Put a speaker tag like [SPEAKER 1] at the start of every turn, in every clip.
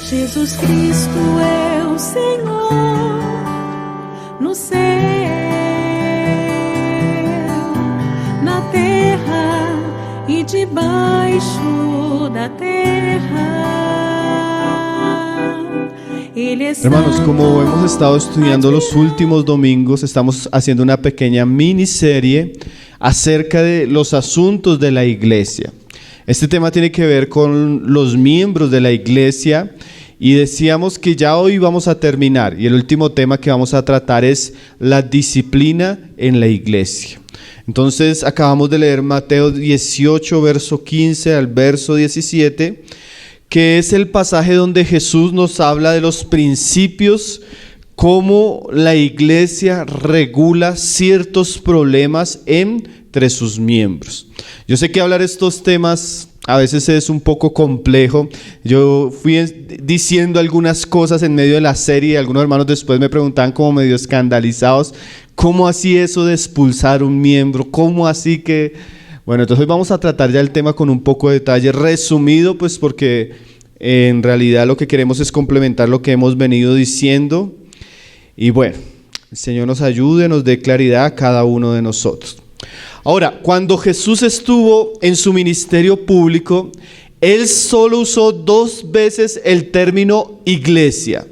[SPEAKER 1] Jesus Cristo é o Senhor no céu, na terra e debaixo da terra.
[SPEAKER 2] Hermanos, como hemos estado estudiando los últimos domingos, estamos haciendo una pequeña miniserie acerca de los asuntos de la iglesia. Este tema tiene que ver con los miembros de la iglesia y decíamos que ya hoy vamos a terminar y el último tema que vamos a tratar es la disciplina en la iglesia. Entonces acabamos de leer Mateo 18, verso 15 al verso 17, que es el pasaje donde Jesús nos habla de los principios, cómo la iglesia regula ciertos problemas entre sus miembros. Yo sé que hablar estos temas a veces es un poco complejo. Yo fui diciendo algunas cosas en medio de la serie y algunos hermanos después me preguntaban como medio escandalizados, ¿cómo así eso de expulsar un miembro? ¿Cómo así que...? Bueno, entonces hoy vamos a tratar ya el tema con un poco de detalle resumido, pues porque en realidad lo que queremos es complementar lo que hemos venido diciendo. Y bueno, el Señor nos ayude, nos dé claridad a cada uno de nosotros. Ahora, cuando Jesús estuvo en su ministerio público, Él solo usó 2 veces el término iglesia.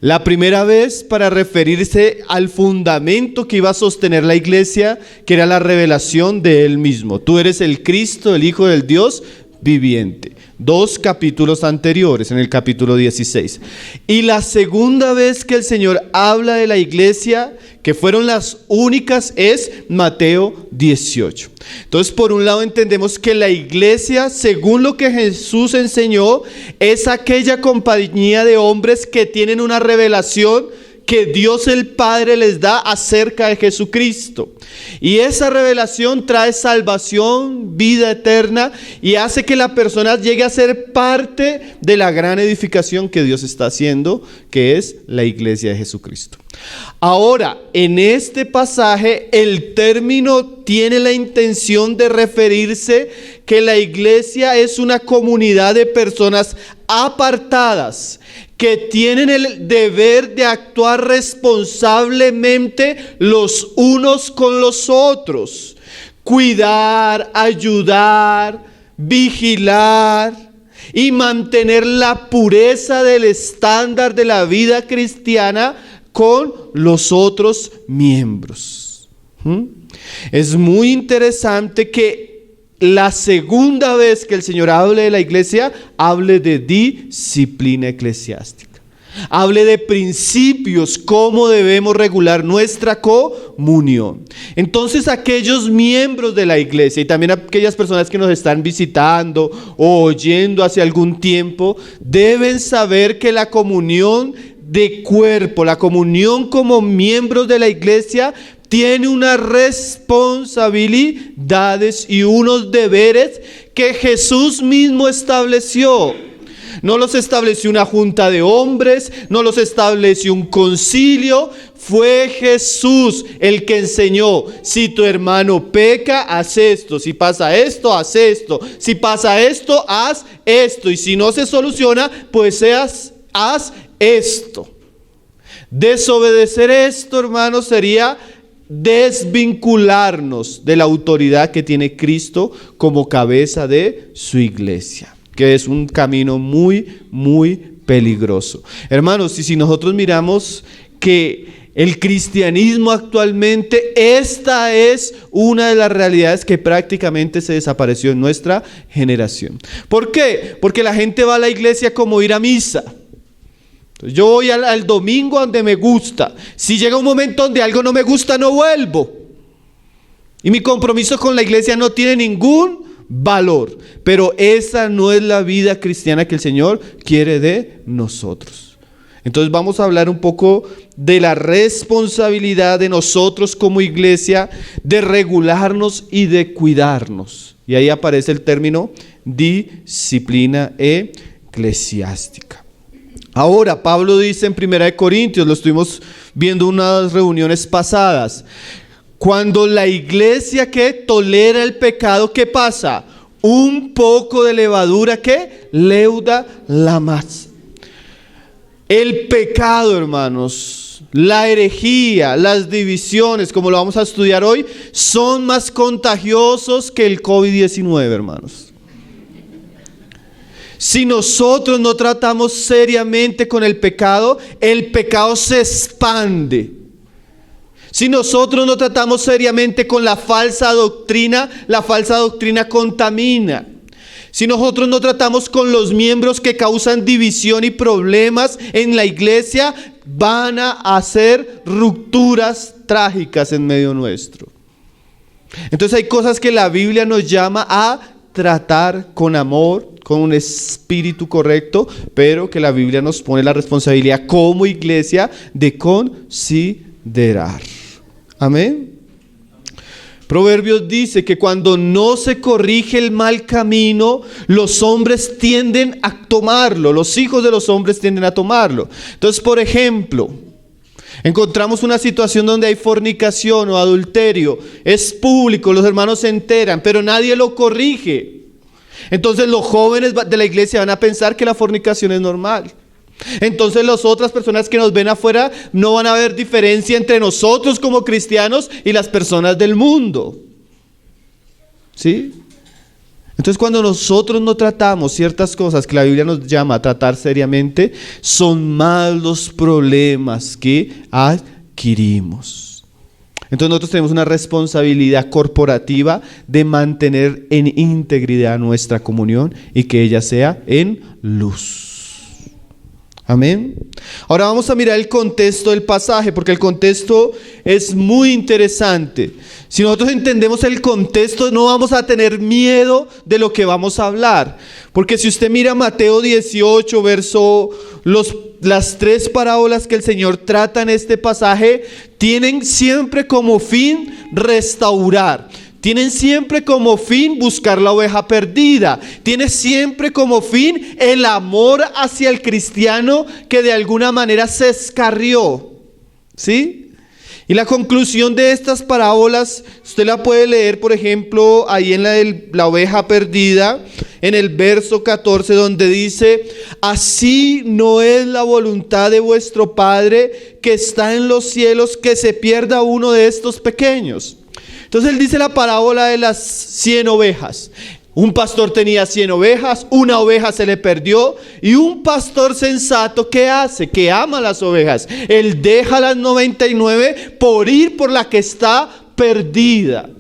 [SPEAKER 2] La primera vez para referirse al fundamento que iba a sostener la iglesia, que era la revelación de Él mismo. Tú eres el Cristo, el Hijo del Dios viviente. 2 capítulos anteriores, en el capítulo 16. Y la segunda vez que el Señor habla de la iglesia, que fueron las únicas, es Mateo 18. Entonces, por un lado entendemos que la iglesia, según lo que Jesús enseñó, es aquella compañía de hombres que tienen una revelación que Dios el Padre les da acerca de Jesucristo. Y esa revelación trae salvación, vida eterna y hace que la persona llegue a ser parte de la gran edificación que Dios está haciendo, que es la iglesia de Jesucristo. Ahora, en este pasaje, el término tiene la intención de referirse que la iglesia es una comunidad de personas apartadas que tienen el deber de actuar responsablemente los unos con los otros, cuidar, ayudar, vigilar y mantener la pureza del estándar de la vida cristiana con los otros miembros. Es muy interesante que la segunda vez que el Señor hable de la iglesia, hable de disciplina eclesiástica. Hable de principios, cómo debemos regular nuestra comunión. Entonces, aquellos miembros de la iglesia y también aquellas personas que nos están visitando o oyendo hace algún tiempo, deben saber que la comunión de cuerpo, la comunión como miembros de la iglesia, tiene unas responsabilidades y unos deberes que Jesús mismo estableció. No los estableció una junta de hombres, no los estableció un concilio. Fue Jesús el que enseñó: si tu hermano peca, haz esto; si pasa esto, haz esto; si pasa esto, haz esto; y si no se soluciona, pues haz esto. Desobedecer esto, hermanos, sería desvincularnos de la autoridad que tiene Cristo como cabeza de su iglesia, que es un camino muy, muy peligroso. Hermanos, y si nosotros miramos que el cristianismo actualmente, esta es una de las realidades que prácticamente se desapareció en nuestra generación. ¿Por qué? Porque la gente va a la iglesia como ir a misa. Yo voy al domingo donde me gusta. Si llega un momento donde algo no me gusta, no vuelvo. Y mi compromiso con la iglesia no tiene ningún valor. Pero esa no es la vida cristiana que el Señor quiere de nosotros. Entonces vamos a hablar un poco de la responsabilidad de nosotros como iglesia de regularnos y de cuidarnos. Y ahí aparece el término disciplina eclesiástica. Ahora, Pablo dice en 1 Corintios, lo estuvimos viendo en unas reuniones pasadas, cuando la iglesia que tolera el pecado, ¿qué pasa? Un poco de levadura que leuda la masa. El pecado, hermanos, la herejía, las divisiones, como lo vamos a estudiar hoy, son más contagiosos que el COVID-19, hermanos. Si nosotros no tratamos seriamente con el pecado se expande. Si nosotros no tratamos seriamente con la falsa doctrina contamina. Si nosotros no tratamos con los miembros que causan división y problemas en la iglesia, van a hacer rupturas trágicas en medio nuestro. Entonces hay cosas que la Biblia nos llama a tratar con amor, con un espíritu correcto, pero que la Biblia nos pone la responsabilidad como iglesia de considerar. Amén. Proverbios dice que cuando no se corrige el mal camino, los hombres tienden a tomarlo, los hijos de los hombres tienden a tomarlo. Entonces, por ejemplo, encontramos una situación donde hay fornicación o adulterio, es público, los hermanos se enteran, pero nadie lo corrige. Entonces los jóvenes de la iglesia van a pensar que la fornicación es normal. Entonces las otras personas que nos ven afuera no van a ver diferencia entre nosotros como cristianos y las personas del mundo. ¿Sí? Entonces cuando nosotros no tratamos ciertas cosas que la Biblia nos llama a tratar seriamente, son más los problemas que adquirimos. Entonces nosotros tenemos una responsabilidad corporativa de mantener en integridad nuestra comunión y que ella sea en luz. Amén. Ahora vamos a mirar el contexto del pasaje, porque el contexto es muy interesante. Si nosotros entendemos el contexto, no vamos a tener miedo de lo que vamos a hablar. Porque si usted mira Mateo 18, las tres parábolas que el Señor trata en este pasaje, tienen siempre como fin restaurar. Tienen siempre como fin buscar la oveja perdida. Tiene siempre como fin el amor hacia el cristiano que de alguna manera se escarrió. ¿Sí? Y la conclusión de estas parábolas, usted la puede leer, por ejemplo, ahí en la oveja perdida, en el verso 14, donde dice: así no es la voluntad de vuestro Padre que está en los cielos, que se pierda uno de estos pequeños. Entonces él dice la parábola de las 100 ovejas. Un pastor tenía 100 ovejas, una oveja se le perdió, y un pastor sensato, ¿qué hace? Que ama las ovejas. Él deja las 99 por ir por la que está perdida.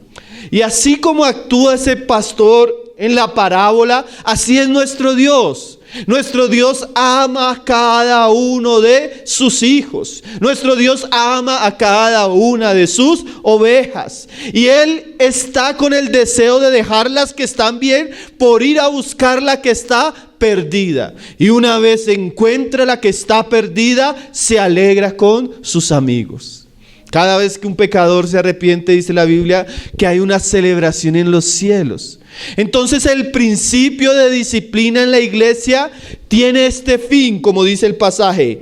[SPEAKER 2] Y así como actúa ese pastor en la parábola, así es nuestro Dios. Nuestro Dios ama a cada uno de sus hijos. Nuestro Dios ama a cada una de sus ovejas. Y Él está con el deseo de dejar las que están bien por ir a buscar la que está perdida. Y una vez encuentra la que está perdida, se alegra con sus amigos. Cada vez que un pecador se arrepiente, dice la Biblia, que hay una celebración en los cielos. Entonces el principio de disciplina en la iglesia tiene este fin, como dice el pasaje: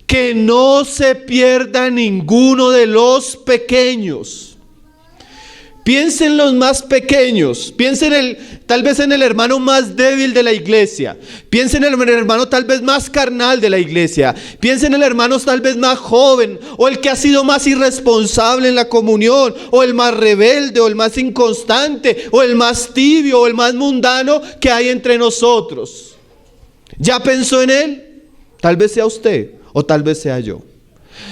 [SPEAKER 2] que no se pierda ninguno de los pequeños. Piensen en los más pequeños, piensen tal vez en el hermano más débil de la iglesia, piensen en el hermano tal vez más carnal de la iglesia, piensen en el hermano tal vez más joven, o el que ha sido más irresponsable en la comunión, o el más rebelde, o el más inconstante, o el más tibio, o el más mundano que hay entre nosotros. ¿Ya pensó en él? Tal vez sea usted, o tal vez sea yo.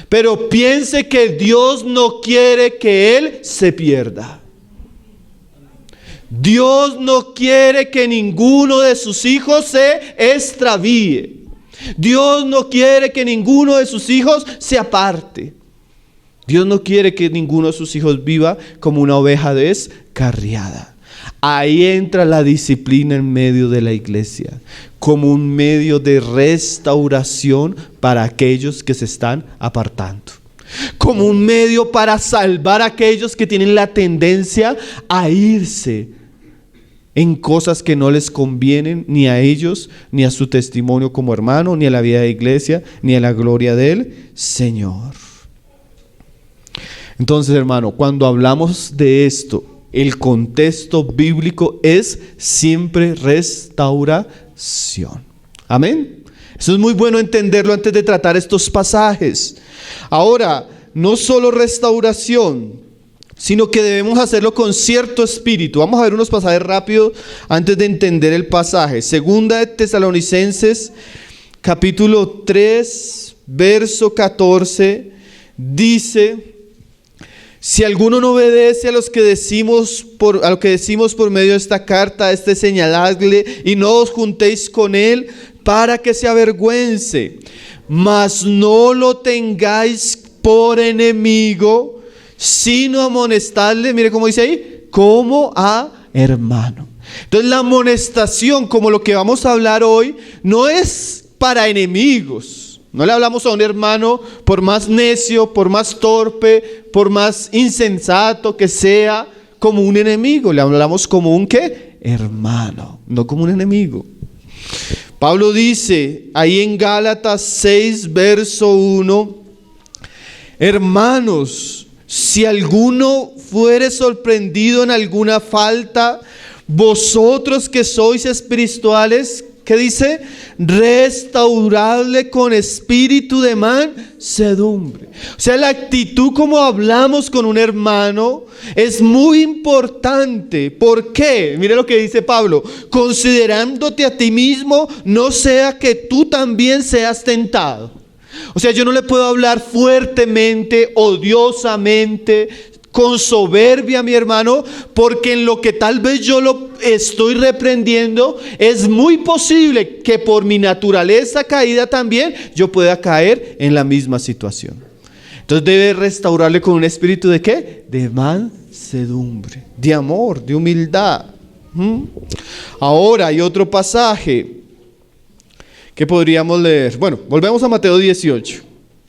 [SPEAKER 2] Pero piense que Dios no quiere que él se pierda. Dios no quiere que ninguno de sus hijos se extravíe. Dios no quiere que ninguno de sus hijos se aparte. Dios no quiere que ninguno de sus hijos viva como una oveja descarriada. Ahí entra la disciplina en medio de la iglesia, como un medio de restauración para aquellos que se están apartando. Como un medio para salvar a aquellos que tienen la tendencia a irse en cosas que no les convienen ni a ellos, ni a su testimonio como hermano, ni a la vida de iglesia, ni a la gloria del Señor. Entonces, hermano, cuando hablamos de esto, el contexto bíblico es siempre restauración. Amén. Eso es muy bueno entenderlo antes de tratar estos pasajes. Ahora, no solo restauración, sino que debemos hacerlo con cierto espíritu. Vamos a ver unos pasajes rápidos antes de entender el pasaje. Segunda de Tesalonicenses, capítulo 3, verso 14, dice: si alguno no obedece a lo que decimos por medio de esta carta, señaladle y no os juntéis con él para que se avergüence, mas no lo tengáis por enemigo, sino amonestadle, mire cómo dice ahí, como a hermano. Entonces la amonestación, como lo que vamos a hablar hoy, no es para enemigos. No le hablamos a un hermano por más necio, por más torpe, por más insensato que sea, como un enemigo. Le hablamos como un ¿qué? Hermano, no como un enemigo. Pablo dice ahí en Gálatas 6, verso 1: hermanos, si alguno fuere sorprendido en alguna falta, vosotros que sois espirituales, ¿qué dice? Restauradle con espíritu de mansedumbre. O sea, la actitud como hablamos con un hermano es muy importante. ¿Por qué? Mire lo que dice Pablo: considerándote a ti mismo, no sea que tú también seas tentado. O sea, yo no le puedo hablar fuertemente, odiosamente, con soberbia a mi hermano, porque en lo que tal vez yo lo estoy reprendiendo, es muy posible que por mi naturaleza caída también yo pueda caer en la misma situación. Entonces debe restaurarle con un espíritu ¿de qué? De mansedumbre, de amor, de humildad. Ahora hay otro pasaje que podríamos leer. Bueno, volvemos a Mateo 18.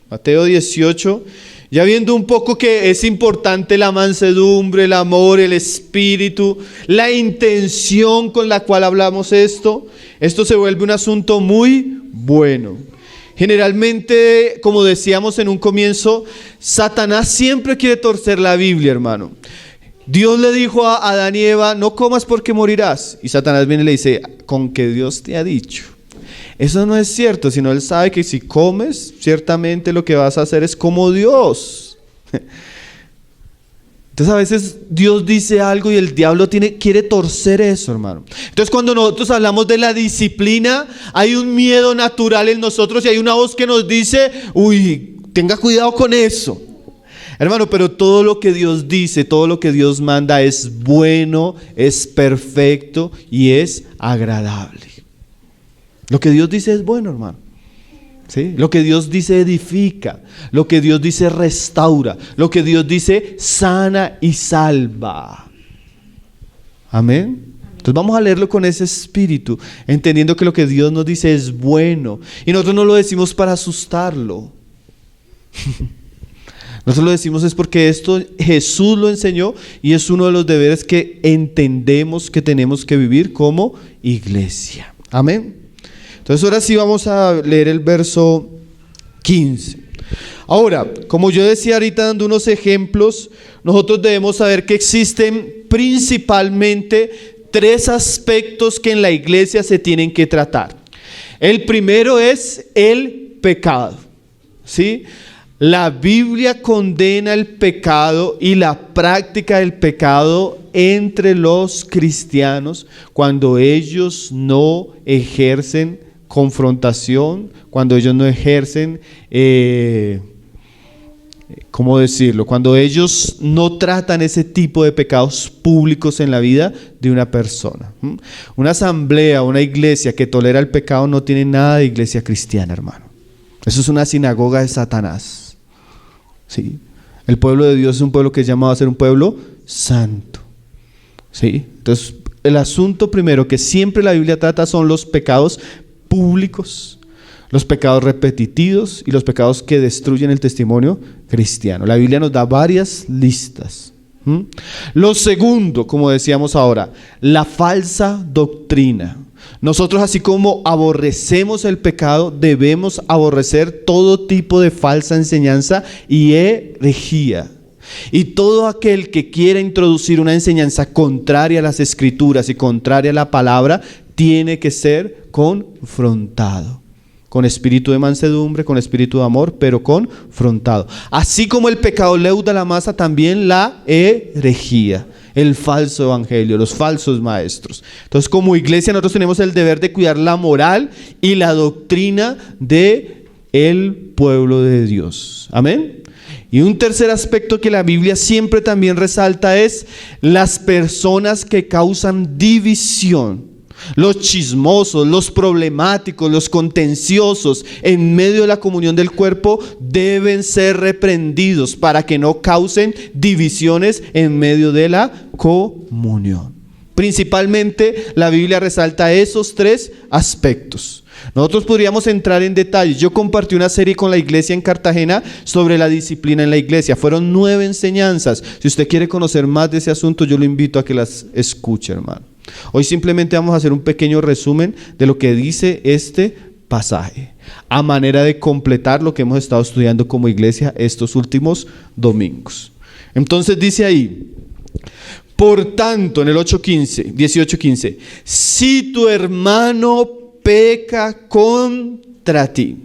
[SPEAKER 2] Mateo 18. Ya viendo un poco que es importante la mansedumbre, el amor, el espíritu, la intención con la cual hablamos esto se vuelve un asunto muy bueno. Generalmente, como decíamos en un comienzo, Satanás siempre quiere torcer la Biblia, hermano. Dios le dijo a Adán y Eva: no comas porque morirás. Y Satanás viene y le dice: con que Dios te ha dicho. Eso no es cierto, sino él sabe que si comes, ciertamente lo que vas a hacer es como Dios. Entonces a veces Dios dice algo y el diablo quiere torcer eso, hermano. Entonces cuando nosotros hablamos de la disciplina, hay un miedo natural en nosotros y hay una voz que nos dice: uy, tenga cuidado con eso. Hermano, pero todo lo que Dios dice, todo lo que Dios manda es bueno, es perfecto y es agradable. Lo que Dios dice es bueno, hermano. ¿Sí? Lo que Dios dice edifica, lo que Dios dice restaura, lo que Dios dice sana y salva. Amén. Entonces vamos a leerlo con ese espíritu, entendiendo que lo que Dios nos dice es bueno. Y nosotros no lo decimos para asustarlo. Nosotros lo decimos es porque esto Jesús lo enseñó y es uno de los deberes que entendemos que tenemos que vivir como iglesia. Amén. Entonces ahora sí vamos a leer el verso 15. Ahora, como yo decía ahorita dando unos ejemplos, nosotros debemos saber que existen principalmente 3 aspectos que en la iglesia se tienen que tratar. El primero es el pecado, ¿sí? La Biblia condena el pecado y la práctica del pecado entre los cristianos cuando ellos no ejercen confrontación, cuando ellos no ejercen, ¿cómo decirlo? Cuando ellos no tratan ese tipo de pecados públicos en la vida de una persona. Una asamblea, una iglesia que tolera el pecado no tiene nada de iglesia cristiana, hermano. Eso es una sinagoga de Satanás. ¿Sí? El pueblo de Dios es un pueblo que es llamado a ser un pueblo santo. ¿Sí? Entonces, el asunto primero que siempre la Biblia trata son los pecados públicos, los pecados repetitivos y los pecados que destruyen el testimonio cristiano. La Biblia nos da varias listas. Lo segundo, como decíamos ahora, la falsa doctrina. Nosotros, así como aborrecemos el pecado, debemos aborrecer todo tipo de falsa enseñanza y herejía. Y todo aquel que quiera introducir una enseñanza contraria a las Escrituras y contraria a la palabra, tiene que ser confrontado con espíritu de mansedumbre, con espíritu de amor, pero confrontado. Así como el pecado leuda la masa, también la herejía, el falso evangelio, los falsos maestros. Entonces, como iglesia, nosotros tenemos el deber de cuidar la moral y la doctrina de el pueblo de Dios. Amén. Y un tercer aspecto que la Biblia siempre también resalta es las personas que causan división. Los chismosos, los problemáticos, los contenciosos en medio de la comunión del cuerpo deben ser reprendidos para que no causen divisiones en medio de la comunión. Principalmente la Biblia resalta esos tres aspectos. Nosotros podríamos entrar en detalles. Yo compartí una serie con la iglesia en Cartagena sobre la disciplina en la iglesia. Fueron 9 enseñanzas. Si usted quiere conocer más de ese asunto, yo lo invito a que las escuche, hermano. Hoy simplemente vamos a hacer un pequeño resumen de lo que dice este pasaje, a manera de completar lo que hemos estado estudiando como iglesia estos últimos domingos. Entonces dice ahí: por tanto, en el 18:15, si tu hermano peca contra ti.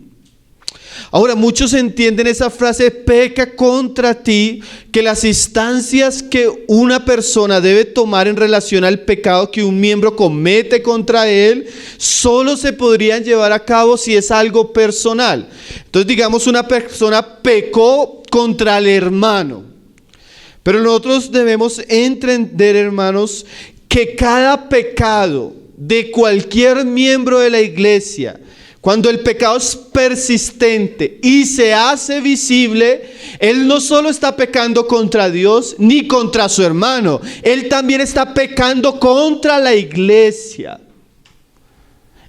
[SPEAKER 2] Ahora, muchos entienden esa frase, peca contra ti, que las instancias que una persona debe tomar en relación al pecado que un miembro comete contra él, solo se podrían llevar a cabo si es algo personal. Entonces, digamos, una persona pecó contra el hermano. Pero nosotros debemos entender, hermanos, que cada pecado de cualquier miembro de la iglesia, cuando el pecado es persistente y se hace visible, él no solo está pecando contra Dios ni contra su hermano, él también está pecando contra la iglesia.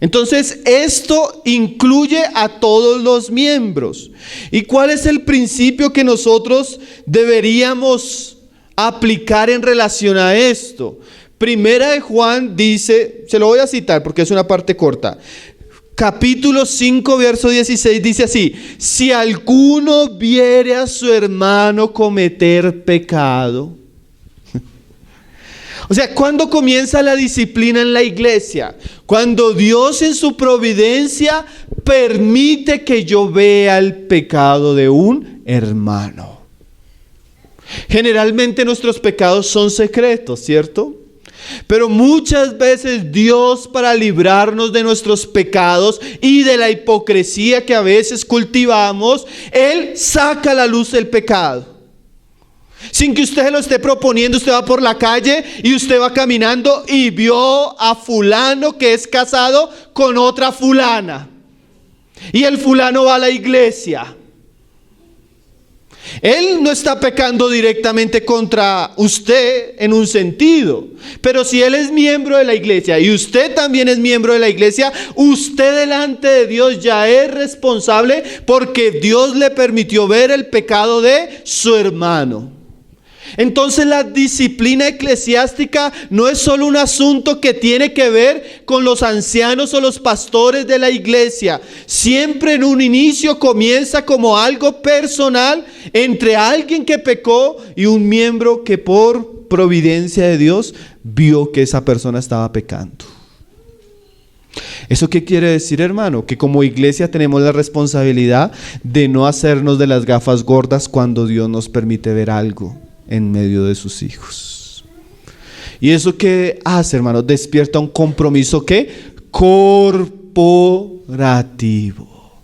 [SPEAKER 2] Entonces, esto incluye a todos los miembros. ¿Y cuál es el principio que nosotros deberíamos aplicar en relación a esto? Primera de Juan dice, se lo voy a citar porque es una parte corta. Capítulo 5, verso 16 dice así: si alguno viere a su hermano cometer pecado. O sea, ¿cuándo comienza la disciplina en la iglesia? Cuando Dios en su providencia permite que yo vea el pecado de un hermano. Generalmente nuestros pecados son secretos, ¿cierto? Pero muchas veces Dios, para librarnos de nuestros pecados y de la hipocresía que a veces cultivamos, Él saca a la luz el pecado. Sin que usted lo esté proponiendo, usted va por la calle y usted va caminando y vio a fulano que es casado con otra fulana. Y el fulano va a la iglesia. Él no está pecando directamente contra usted en un sentido, pero si él es miembro de la iglesia y usted también es miembro de la iglesia, usted delante de Dios ya es responsable porque Dios le permitió ver el pecado de su hermano. Entonces la disciplina eclesiástica no es solo un asunto que tiene que ver con los ancianos o los pastores de la iglesia. Siempre en un inicio comienza como algo personal entre alguien que pecó y un miembro que por providencia de Dios vio que esa persona estaba pecando. ¿Eso qué quiere decir, hermano? Que como iglesia tenemos la responsabilidad de no hacernos de las gafas gordas cuando Dios nos permite ver algo en medio de sus hijos. ¿Y eso qué hace, hermano? Despierta un compromiso, ¿qué? Corporativo.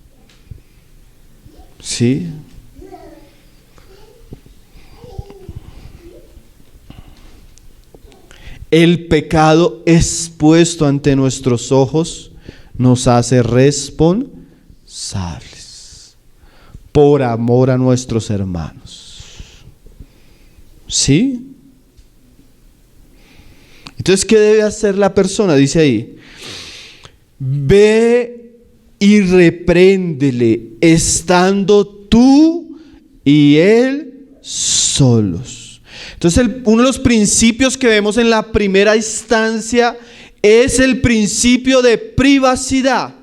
[SPEAKER 2] ¿Sí? El pecado expuesto ante nuestros ojos nos hace responsables por amor a nuestros hermanos. ¿Sí? Entonces, ¿qué debe hacer la persona? Dice ahí: ve y repréndele, estando tú y él solos. Entonces, uno de los principios que vemos en la primera instancia es el principio de privacidad.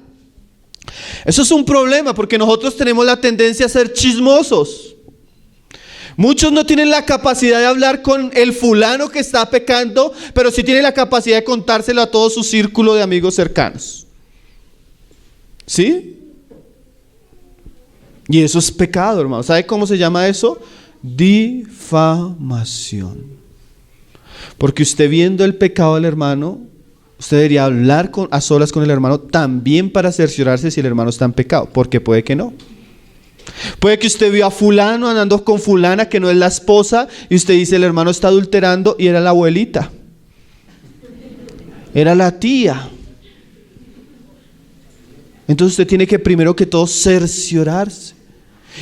[SPEAKER 2] Eso es un problema porque nosotros tenemos la tendencia a ser chismosos. Muchos no tienen la capacidad de hablar con el fulano que está pecando, pero sí tienen la capacidad de contárselo a todo su círculo de amigos cercanos. ¿Sí? Y eso es pecado, hermano. ¿Sabe cómo se llama eso? Difamación. Porque usted viendo el pecado del hermano, usted debería hablar a solas con el hermano también para cerciorarse si el hermano está en pecado, porque puede que no. Puede que usted vio a fulano andando con fulana que no es la esposa y usted dice el hermano está adulterando y era la abuelita, era la tía. Entonces usted tiene que primero que todo cerciorarse.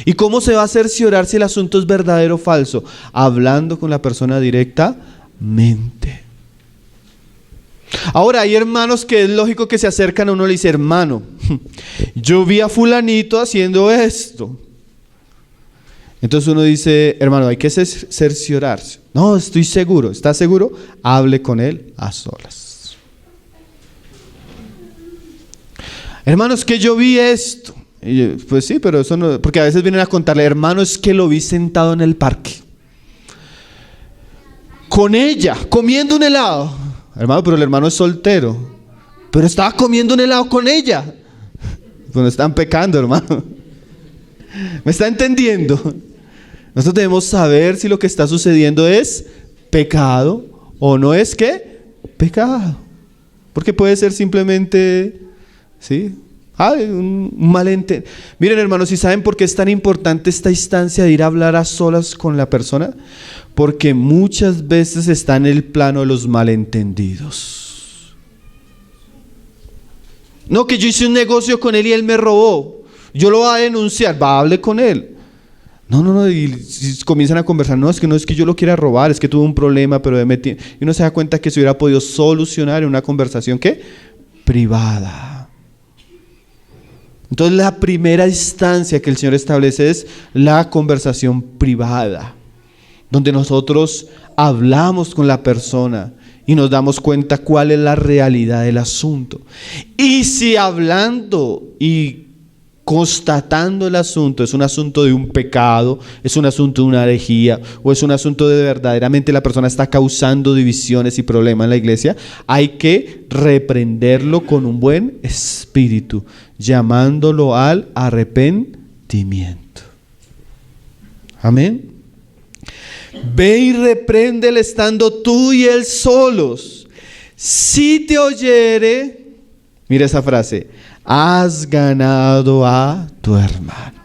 [SPEAKER 2] ¿Y cómo se va a cerciorar si el asunto es verdadero o falso? Hablando con la persona directamente. Ahora hay hermanos que es lógico que se acercan a uno y le dice, hermano, yo vi a fulanito haciendo esto. Entonces uno dice, hermano, hay que cerciorarse. No, estoy seguro. ¿Está seguro? Hable con él a solas. Hermanos, que yo vi esto. Y yo, pues sí, pero eso no, porque a veces vienen a contarle, hermano, es que lo vi sentado en el parque con ella, comiendo un helado. Hermano, pero el hermano es soltero, pero estaba comiendo un helado con ella. Pues no están pecando, hermano. ¿Me está entendiendo? Nosotros debemos saber si lo que está sucediendo es pecado o no es ¿qué? Pecado. Porque puede ser simplemente, ¿sí? Un malentendido. Miren, hermanos, ¿y saben por qué es tan importante esta instancia de ir a hablar a solas con la persona? Porque muchas veces está en el plano de los malentendidos. No, que yo hice un negocio con él y él me robó. Yo lo voy a denunciar. Va, hable con él. No, y si comienzan a conversar, no es que yo lo quiera robar, es que tuve un problema, pero y uno se da cuenta que se hubiera podido solucionar en una conversación, ¿qué? Privada. Entonces la primera instancia que el Señor establece es la conversación privada, donde nosotros hablamos con la persona y nos damos cuenta cuál es la realidad del asunto. Y si hablando y constatando el asunto es un asunto de un pecado, es un asunto de una herejía o es un asunto de verdaderamente la persona está causando divisiones y problemas en la iglesia, hay que reprenderlo con un buen espíritu, llamándolo al arrepentimiento. Amén. Ve y repréndele estando tú y él solos. Si te oyere, mira esa frase, has ganado a tu hermano.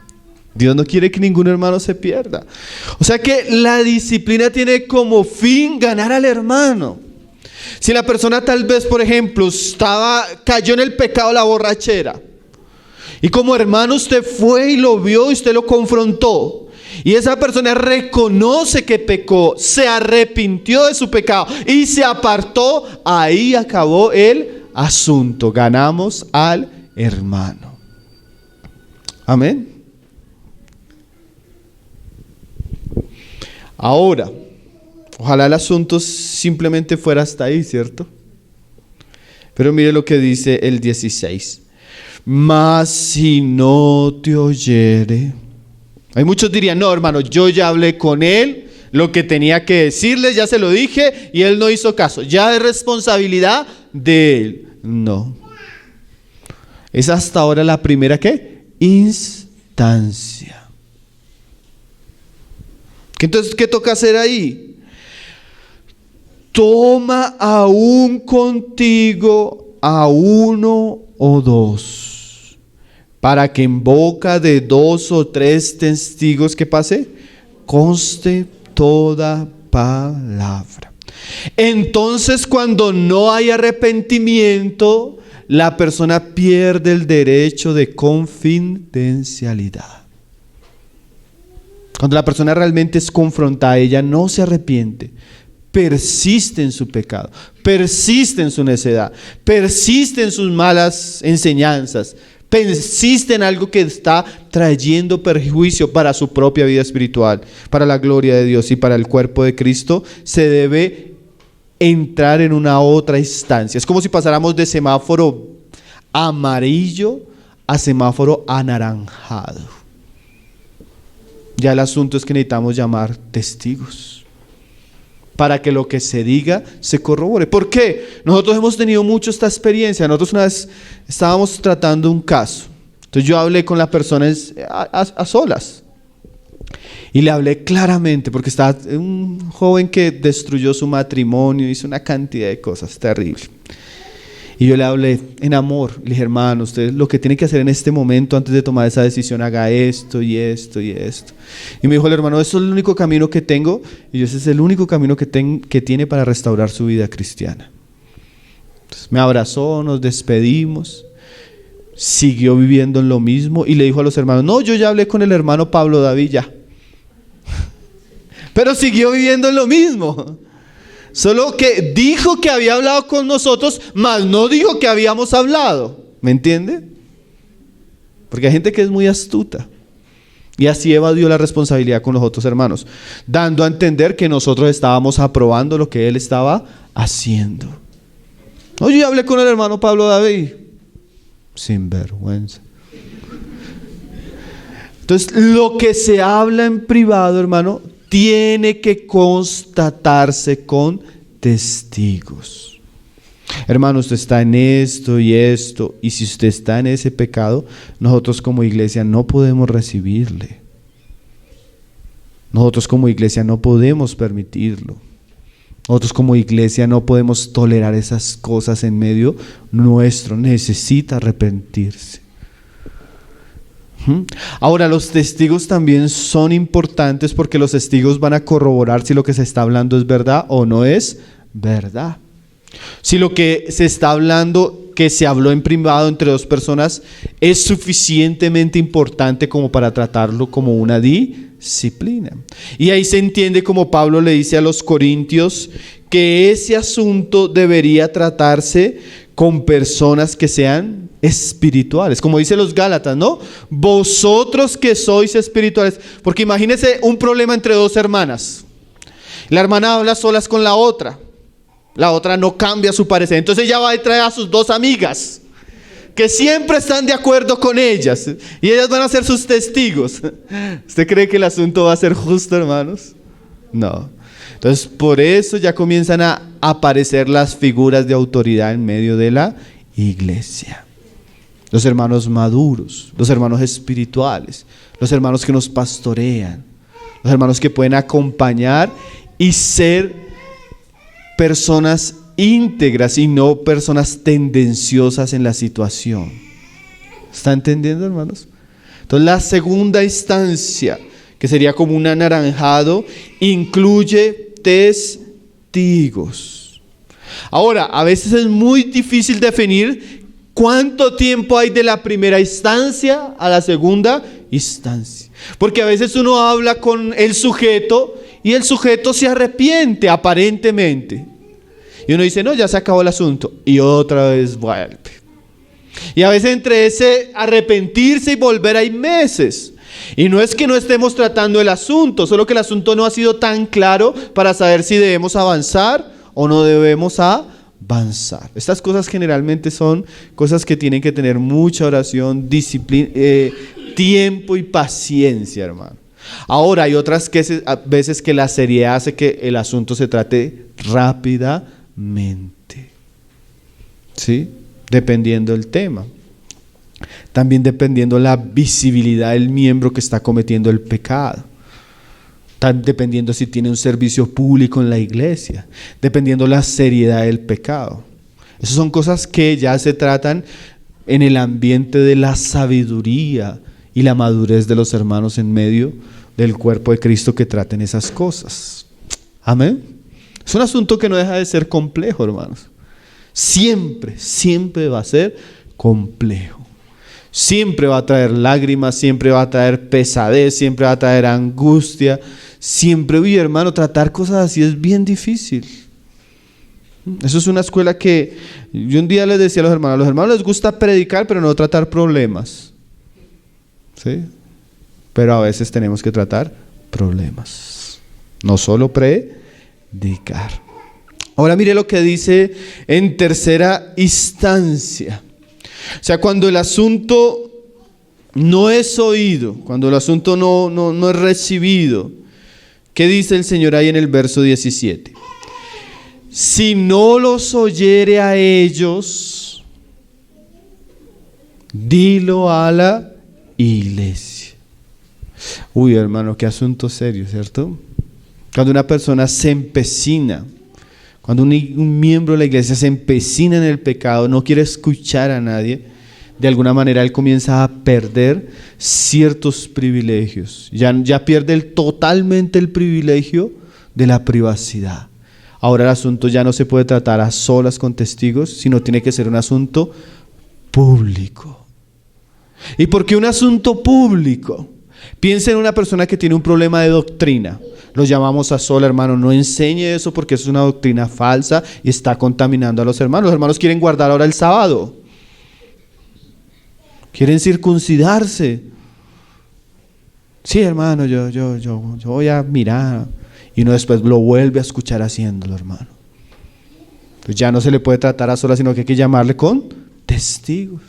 [SPEAKER 2] Dios no quiere que ningún hermano se pierda. O sea que la disciplina tiene como fin ganar al hermano. Si la persona tal vez, por ejemplo, cayó en el pecado de la borrachera, y como hermano usted fue y lo vio y usted lo confrontó, y esa persona reconoce que pecó, se arrepintió de su pecado y se apartó, ahí acabó el asunto. Ganamos al hermano. Amén. Ahora, ojalá el asunto simplemente fuera hasta ahí, ¿cierto? Pero mire lo que dice el 16. Mas si no te oyere. Hay muchos dirían, no, hermano, yo ya hablé con él, lo que tenía que decirle, ya se lo dije y él no hizo caso. Ya es responsabilidad de él. No. Es hasta ahora la primera ¿qué? Instancia. Entonces, ¿qué toca hacer ahí? Toma aún contigo a uno o dos, para que en boca de 2 o 3 testigos, ¿qué pase? Conste toda palabra. Entonces, cuando no hay arrepentimiento, la persona pierde el derecho de confidencialidad. Cuando la persona realmente es confrontada, ella no se arrepiente, persiste en su pecado, persiste en su necedad, persiste en sus malas enseñanzas, persiste en algo que está trayendo perjuicio para su propia vida espiritual, para la gloria de Dios y para el cuerpo de Cristo, se debe entrar en una otra instancia. Es como si pasáramos de semáforo amarillo a semáforo anaranjado. Ya el asunto es que necesitamos llamar testigos para que lo que se diga se corrobore. ¿Por qué? Nosotros hemos tenido mucho esta experiencia. Nosotros una vez estábamos tratando un caso Entonces yo hablé con la persona a solas. Y le hablé claramente, porque estaba un joven que destruyó su matrimonio, hizo una cantidad de cosas terribles. Y yo le hablé en amor. Le dije, hermano, usted lo que tiene que hacer en este momento antes de tomar esa decisión, haga esto y esto y esto. Y me dijo el hermano, eso es el único camino que tengo. Y yo, ese es el único camino que tiene para restaurar su vida cristiana. Entonces me abrazó, nos despedimos. Siguió viviendo en lo mismo y le dijo a los hermanos, no, yo ya hablé con el hermano Pablo David ya. Pero siguió viviendo en lo mismo. Solo que dijo que había hablado con nosotros, mas no dijo que habíamos hablado. ¿Me entiende? Porque hay gente que es muy astuta. Y así evadió la responsabilidad con los otros hermanos, dando a entender que nosotros estábamos aprobando lo que él estaba haciendo. No, yo ya hablé con el hermano Pablo David. Sinvergüenza. Entonces, lo que se habla en privado, hermano, tiene que constatarse con testigos. Hermano, usted está en esto y esto, y si usted está en ese pecado, nosotros como iglesia no podemos recibirle. Nosotros como iglesia no podemos permitirlo. Nosotros como iglesia no podemos tolerar esas cosas en medio nuestro. Necesita arrepentirse. Ahora, los testigos también son importantes porque los testigos van a corroborar si lo que se está hablando es verdad o no es verdad. Si lo que se está hablando, que se habló en privado entre dos personas, es suficientemente importante como para tratarlo como una disciplina. Y ahí se entiende, como Pablo le dice a los corintios, que ese asunto debería tratarse con personas que sean espirituales, como dice los Gálatas, ¿no? Vosotros que sois espirituales, porque imagínense un problema entre dos hermanas. La hermana habla solas con la otra no cambia su parecer, entonces ella va a traer a sus dos amigas, que siempre están de acuerdo con ellas, y ellas van a ser sus testigos. ¿Usted cree que el asunto va a ser justo, hermanos? No. Entonces, por eso ya comienzan a aparecer las figuras de autoridad en medio de la iglesia. Los hermanos maduros, los hermanos espirituales, los hermanos que nos pastorean, los hermanos que pueden acompañar y ser personas íntegras y no personas tendenciosas en la situación. ¿Está entendiendo, hermanos? Entonces, la segunda instancia, que sería como un anaranjado, incluye testigos. Ahora, a veces es muy difícil definir cuánto tiempo hay de la primera instancia a la segunda instancia, porque a veces uno habla con el sujeto y el sujeto se arrepiente aparentemente, y uno dice, no, ya se acabó el asunto, y otra vez vuelve. Y a veces entre ese arrepentirse y volver hay meses. Y no es que no estemos tratando el asunto, solo que el asunto no ha sido tan claro para saber si debemos avanzar o no debemos avanzar. Estas cosas generalmente son cosas que tienen que tener mucha oración, disciplina, tiempo y paciencia, hermano. Ahora, hay otras veces que la seriedad hace que el asunto se trate rápidamente, ¿sí? Dependiendo del tema. También dependiendo la visibilidad del miembro que está cometiendo el pecado. Dependiendo si tiene un servicio público en la iglesia. Dependiendo la seriedad del pecado. Esas son cosas que ya se tratan en el ambiente de la sabiduría y la madurez de los hermanos en medio del cuerpo de Cristo, que traten esas cosas. Amén. Es un asunto que no deja de ser complejo, hermanos. Siempre va a ser complejo. Siempre va a traer lágrimas, siempre va a traer pesadez, siempre va a traer angustia. Siempre, oye, hermano, tratar cosas así es bien difícil. Eso es una escuela que yo un día les decía a los hermanos les gusta predicar, pero no tratar problemas. ¿Sí? Pero a veces tenemos que tratar problemas, no solo predicar. Ahora mire lo que dice en tercera instancia. O sea, cuando el asunto no es oído, cuando el asunto no es recibido, ¿qué dice el Señor ahí en el verso 17? Si no los oyere a ellos, Dilo a la iglesia. Uy, hermano, qué asunto serio, ¿cierto? Cuando una persona se empecina, cuando un miembro de la iglesia se empecina en el pecado, no quiere escuchar a nadie, de alguna manera él comienza a perder ciertos privilegios. Ya pierde totalmente el privilegio de la privacidad. Ahora el asunto ya no se puede tratar a solas con testigos, sino tiene que ser un asunto público. ¿Y por qué un asunto público? Piensa en una persona que tiene un problema de doctrina. Lo llamamos a sola, hermano, no enseñe eso porque eso es una doctrina falsa y está contaminando a los hermanos. Los hermanos quieren guardar ahora el sábado. Quieren circuncidarse. Sí, hermano, yo voy a mirar. Y uno después lo vuelve a escuchar haciéndolo, hermano. Pues ya no se le puede tratar a solas, sino que hay que llamarle con testigos.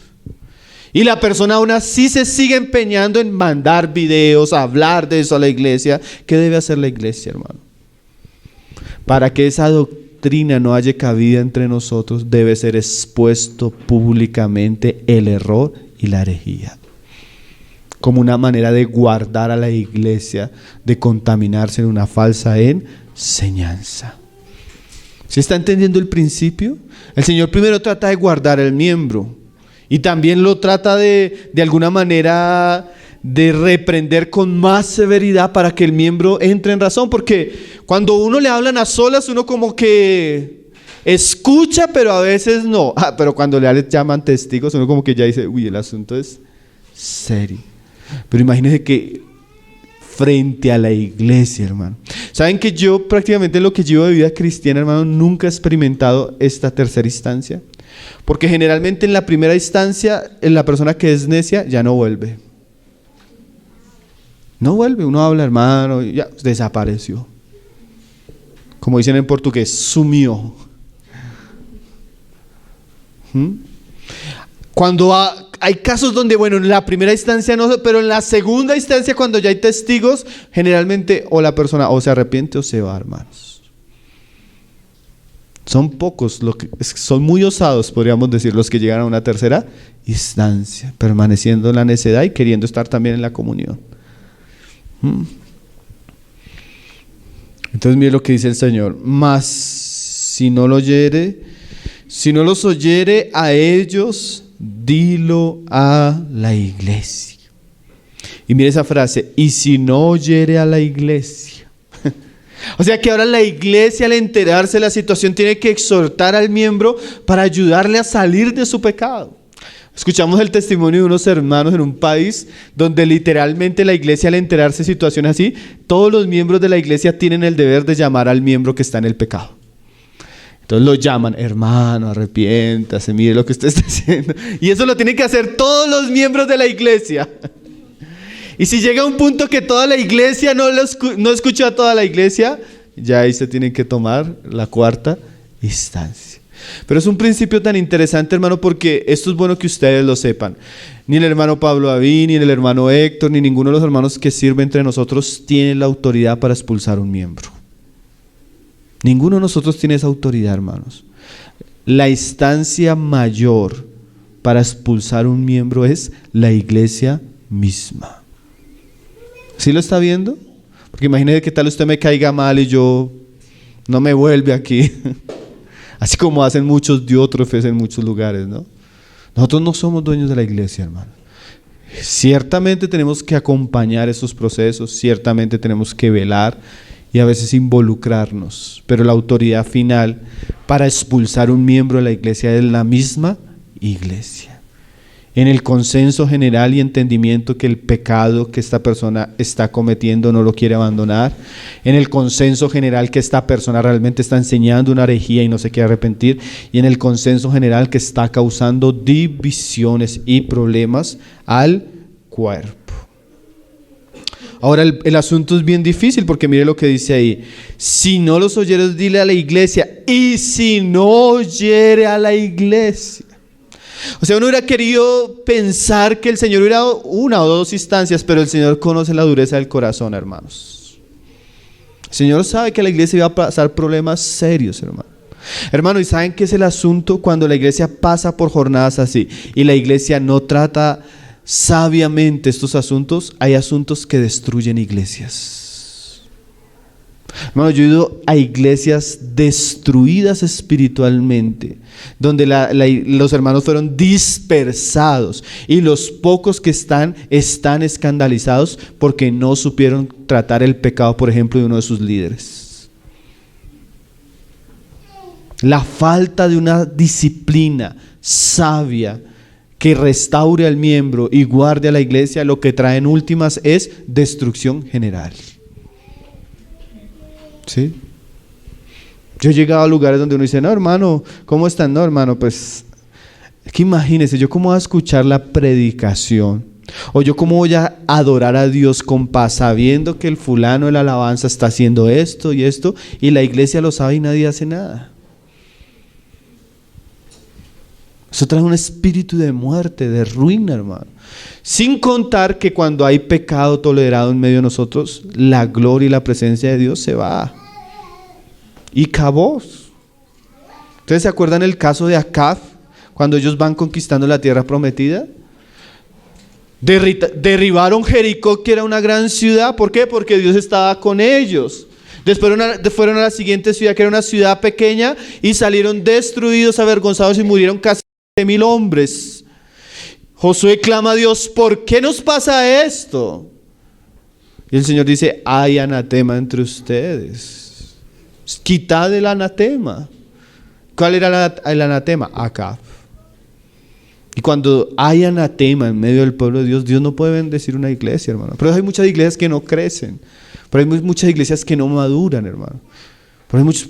[SPEAKER 2] Y la persona aún así se sigue empeñando en mandar videos, hablar de eso a la iglesia. ¿Qué debe hacer la iglesia, hermano? Para que esa doctrina no haya cabida entre nosotros, debe ser expuesto públicamente el error y la herejía, como una manera de guardar a la iglesia de contaminarse en una falsa enseñanza. ¿Sí está entendiendo el principio? El Señor primero trata de guardar el miembro. Y también lo trata de alguna manera de reprender con más severidad para que el miembro entre en razón. Porque cuando uno le hablan a solas, uno como que escucha, pero a veces no. Pero cuando le llaman testigos, uno como que ya dice, uy, el asunto es serio. Pero imagínense que frente a la iglesia, hermano. ¿Saben que yo prácticamente en lo que llevo de vida cristiana, hermano, nunca he experimentado esta tercera instancia? Porque generalmente en la primera instancia, la persona que es necia ya no vuelve. No vuelve, uno habla, hermano, y ya desapareció. Como dicen en portugués, sumió. Cuando hay casos donde, bueno, en la primera instancia no, pero en la segunda instancia, cuando ya hay testigos, generalmente o la persona o se arrepiente o se va, hermanos. Son pocos, son muy osados, podríamos decir, los que llegan a una tercera instancia, permaneciendo en la necedad y queriendo estar también en la comunión. Entonces mire lo que dice el Señor: mas si no los oyere a ellos, dilo a la iglesia. Y mire esa frase: y si no oyere a la iglesia. O sea que ahora la iglesia, al enterarse de la situación, tiene que exhortar al miembro para ayudarle a salir de su pecado. Escuchamos el testimonio de unos hermanos en un país donde literalmente la iglesia, al enterarse de situaciones así, todos los miembros de la iglesia tienen el deber de llamar al miembro que está en el pecado. Entonces lo llaman: hermano, arrepiéntase, mire lo que usted está haciendo. Y eso lo tienen que hacer todos los miembros de la iglesia. Y si llega un punto que toda la iglesia no escuchó a toda la iglesia, ya ahí se tiene que tomar la cuarta instancia. Pero es un principio tan interesante, hermano, porque esto es bueno que ustedes lo sepan. Ni el hermano Pablo David, ni el hermano Héctor, ni ninguno de los hermanos que sirve entre nosotros tiene la autoridad para expulsar un miembro. Ninguno de nosotros tiene esa autoridad, hermanos. La instancia mayor para expulsar un miembro es la iglesia misma. ¿Sí lo está viendo? Porque imagínese que tal usted me caiga mal y yo no me vuelve aquí. Así como hacen muchos diótrofes en muchos lugares, ¿no? Nosotros no somos dueños de la iglesia, hermano. Ciertamente tenemos que acompañar esos procesos, ciertamente tenemos que velar y a veces involucrarnos, pero la autoridad final para expulsar un miembro de la iglesia es la misma iglesia. En el consenso general y entendimiento que el pecado que esta persona está cometiendo no lo quiere abandonar, en el consenso general que esta persona realmente está enseñando una herejía y no se quiere arrepentir, y en el consenso general que está causando divisiones y problemas al cuerpo. Ahora el asunto es bien difícil porque mire lo que dice ahí: si no los oyeres, dile a la iglesia. Y si no oyere a la iglesia. O sea, uno hubiera querido pensar que el Señor hubiera dado una o dos instancias, pero el Señor conoce la dureza del corazón, hermanos. El Señor sabe que la iglesia iba a pasar problemas serios, hermano. Hermano, ¿y saben qué es el asunto cuando la iglesia pasa por jornadas así y la iglesia no trata sabiamente estos asuntos? Hay asuntos que destruyen iglesias. Hermano, yo he ido a iglesias destruidas espiritualmente, donde los hermanos fueron dispersados y los pocos que están escandalizados porque no supieron tratar el pecado, por ejemplo, de uno de sus líderes. La falta de una disciplina sabia que restaure al miembro y guarde a la iglesia, lo que trae en últimas es destrucción general. ¿Sí? Yo he llegado a lugares donde uno dice, no hermano, ¿cómo están? No hermano, pues es que imagínese, yo cómo voy a escuchar la predicación, o yo cómo voy a adorar a Dios con paz, sabiendo que el fulano de la alabanza está haciendo esto y esto, y la iglesia lo sabe y nadie hace nada. Eso trae un espíritu de muerte, de ruina, hermano. Sin contar que cuando hay pecado tolerado en medio de nosotros, la gloria y la presencia de Dios se va. Y cabos. ¿Ustedes se acuerdan el caso de Acab? Cuando ellos van conquistando la tierra prometida. Derribaron Jericó, que era una gran ciudad. ¿Por qué? Porque Dios estaba con ellos. Después fueron a la siguiente ciudad, que era una ciudad pequeña, y salieron destruidos, avergonzados, y murieron casi 1000 hombres. Josué clama a Dios, ¿por qué nos pasa esto? Y el Señor dice, hay anatema entre ustedes. Quitad el anatema. ¿Cuál era el anatema? Acab. Y cuando hay anatema en medio del pueblo de Dios, Dios no puede bendecir una iglesia, hermano. Pero hay muchas iglesias que no crecen. Pero hay muchas iglesias que no maduran, hermano.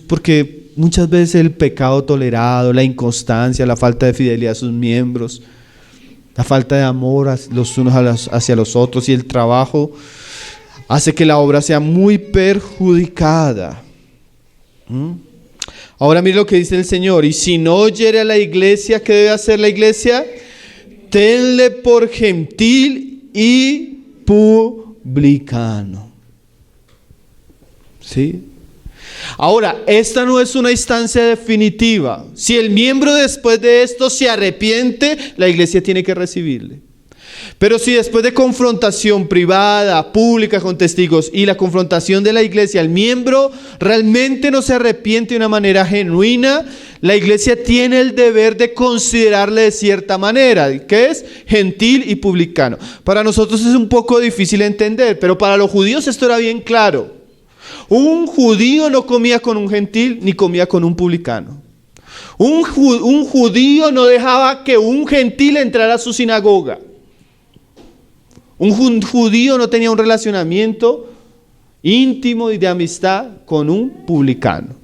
[SPEAKER 2] Porque muchas veces el pecado tolerado, la inconstancia, la falta de fidelidad a sus miembros, la falta de amor los unos hacia los otros y el trabajo hace que la obra sea muy perjudicada. Ahora mire lo que dice el Señor: y si no oyere a la iglesia, ¿qué debe hacer la iglesia? Tenle por gentil y publicano. ¿Sí? Ahora, esta no es una instancia definitiva. Si el miembro después de esto se arrepiente, la iglesia tiene que recibirle. Pero si después de confrontación privada, pública con testigos y la confrontación de la iglesia, el miembro realmente no se arrepiente de una manera genuina, la iglesia tiene el deber de considerarle de cierta manera, que es gentil y publicano. Para nosotros es un poco difícil entender, pero para los judíos esto era bien claro. Un judío no comía con un gentil ni comía con un publicano. Un judío no dejaba que un gentil entrara a su sinagoga. Un judío no tenía un relacionamiento íntimo y de amistad con un publicano.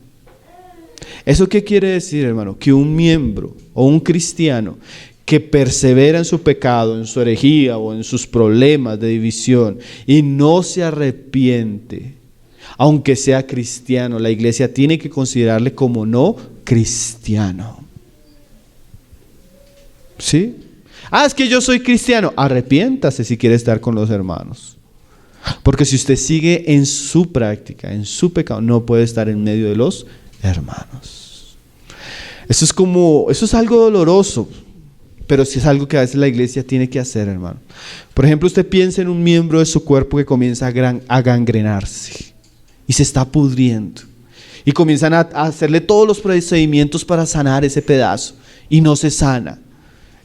[SPEAKER 2] ¿Eso qué quiere decir, hermano? Que un miembro o un cristiano que persevera en su pecado, en su herejía o en sus problemas de división y no se arrepiente, aunque sea cristiano, la iglesia tiene que considerarle como no cristiano. ¿Sí? Es que yo soy cristiano. Arrepiéntase si quiere estar con los hermanos. Porque si usted sigue en su práctica, en su pecado, no puede estar en medio de los hermanos. Eso es algo doloroso, pero sí es algo que a veces la iglesia tiene que hacer, hermano. Por ejemplo, usted piensa en un miembro de su cuerpo que comienza a gangrenarse y se está pudriendo. Y comienzan a hacerle todos los procedimientos para sanar ese pedazo y no se sana.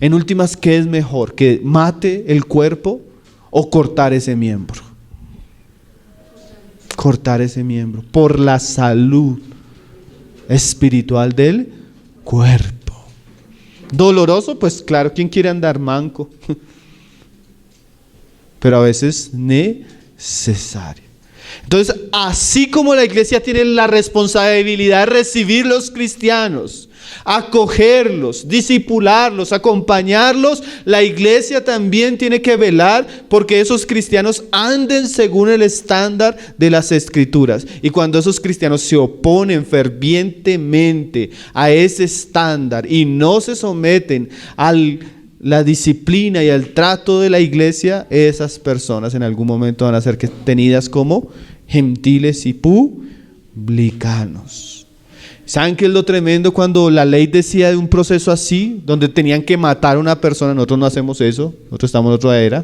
[SPEAKER 2] En últimas, ¿qué es mejor? ¿Que mate el cuerpo o cortar ese miembro? Cortar ese miembro por la salud espiritual del cuerpo. Doloroso, pues claro, ¿quién quiere andar manco? Pero a veces necesario. Entonces, así como la iglesia tiene la responsabilidad de recibir los cristianos, acogerlos, discipularlos, acompañarlos, la iglesia también tiene que velar porque esos cristianos anden según el estándar de las Escrituras. Y cuando esos cristianos se oponen fervientemente a ese estándar y no se someten a la disciplina y al trato de la iglesia, esas personas en algún momento van a ser tenidas como gentiles y publicanos. ¿Saben qué es lo tremendo cuando la ley decía de un proceso así, donde tenían que matar a una persona? Nosotros no hacemos eso, nosotros estamos en otra era.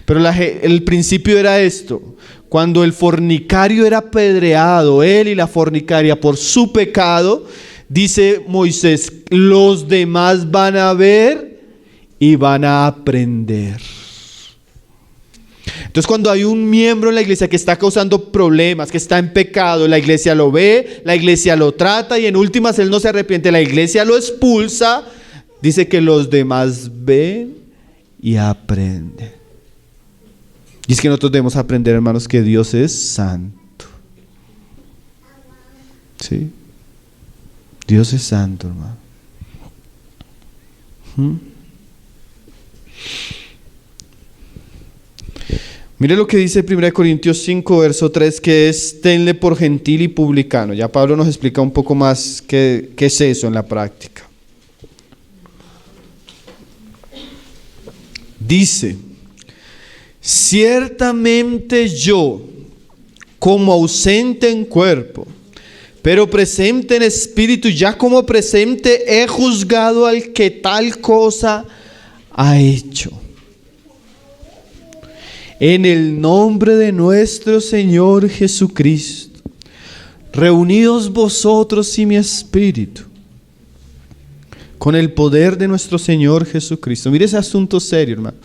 [SPEAKER 2] Pero el principio era esto: cuando el fornicario era apedreado, él y la fornicaria, por su pecado, dice Moisés, los demás van a ver y van a aprender. Entonces, cuando hay un miembro en la iglesia que está causando problemas, que está en pecado, la iglesia lo ve, la iglesia lo trata y en últimas él no se arrepiente, la iglesia lo expulsa, dice que los demás ven y aprenden. Y es que nosotros debemos aprender, hermanos, que Dios es santo. ¿Sí? Dios es santo, hermano. Mire lo que dice 1 Corintios 5, verso 3, que es: tenle por gentil y publicano. Ya Pablo nos explica un poco más qué es eso en la práctica. Dice: ciertamente yo, como ausente en cuerpo, pero presente en espíritu, ya como presente he juzgado al que tal cosa ha hecho. En el nombre de nuestro Señor Jesucristo, reunidos vosotros y mi espíritu, con el poder de nuestro Señor Jesucristo. Mire ese asunto serio, hermano.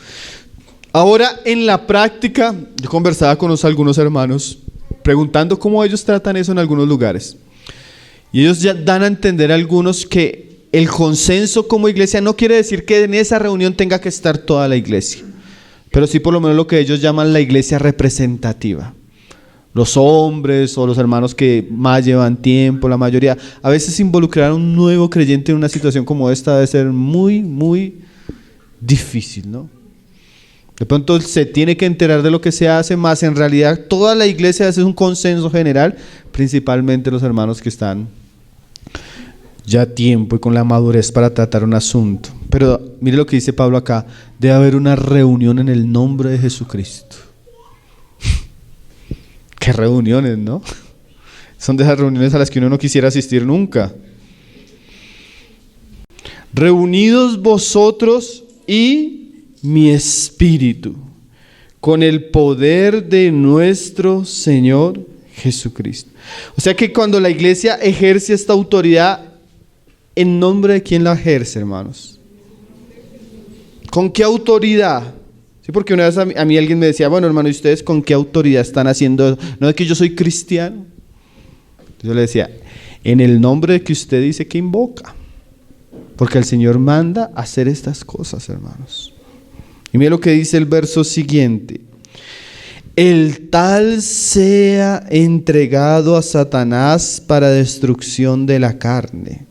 [SPEAKER 2] Ahora, en la práctica, yo conversaba con algunos hermanos, preguntando cómo ellos tratan eso en algunos lugares. Y ellos ya dan a entender a algunos que el consenso como iglesia no quiere decir que en esa reunión tenga que estar toda la iglesia, pero sí por lo menos lo que ellos llaman la iglesia representativa. Los hombres o los hermanos que más llevan tiempo, la mayoría. A veces involucrar a un nuevo creyente en una situación como esta debe ser muy, muy difícil, ¿no? De pronto se tiene que enterar de lo que se hace, más en realidad toda la iglesia hace un consenso general, principalmente los hermanos que están ya tiempo y con la madurez para tratar un asunto. Pero mire lo que dice Pablo acá: debe haber una reunión en el nombre de Jesucristo. Qué reuniones, ¿no? Son de esas reuniones a las que uno no quisiera asistir nunca. Reunidos vosotros y mi espíritu, con el poder de nuestro Señor Jesucristo. O sea que cuando la iglesia ejerce esta autoridad, ¿en nombre de quién la ejerce, hermanos? ¿Con qué autoridad? Sí, porque una vez a mí alguien me decía: bueno, hermano, ¿y ustedes con qué autoridad están haciendo? ¿No es que yo soy cristiano? Yo le decía: en el nombre de que usted dice que invoca, porque el Señor manda hacer estas cosas, hermanos. Y mira lo que dice el verso siguiente: el tal sea entregado a Satanás para destrucción de la carne,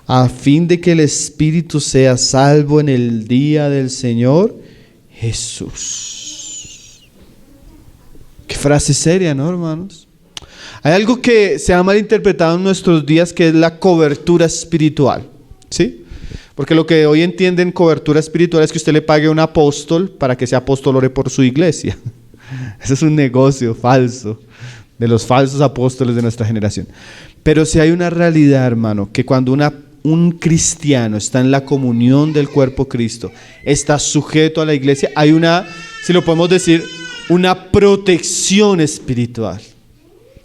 [SPEAKER 2] a fin de que el espíritu sea salvo en el día del Señor Jesús. Qué frase seria, ¿no, hermanos? Hay algo que se ha malinterpretado en nuestros días, que es la cobertura espiritual, ¿sí? Porque lo que hoy entienden cobertura espiritual es que usted le pague a un apóstol para que ese apóstol ore por su iglesia. Ese es un negocio falso de los falsos apóstoles de nuestra generación. Pero si hay una realidad, hermano, que cuando un cristiano está en la comunión del cuerpo Cristo, está sujeto a la iglesia, hay una, si lo podemos decir, una protección espiritual.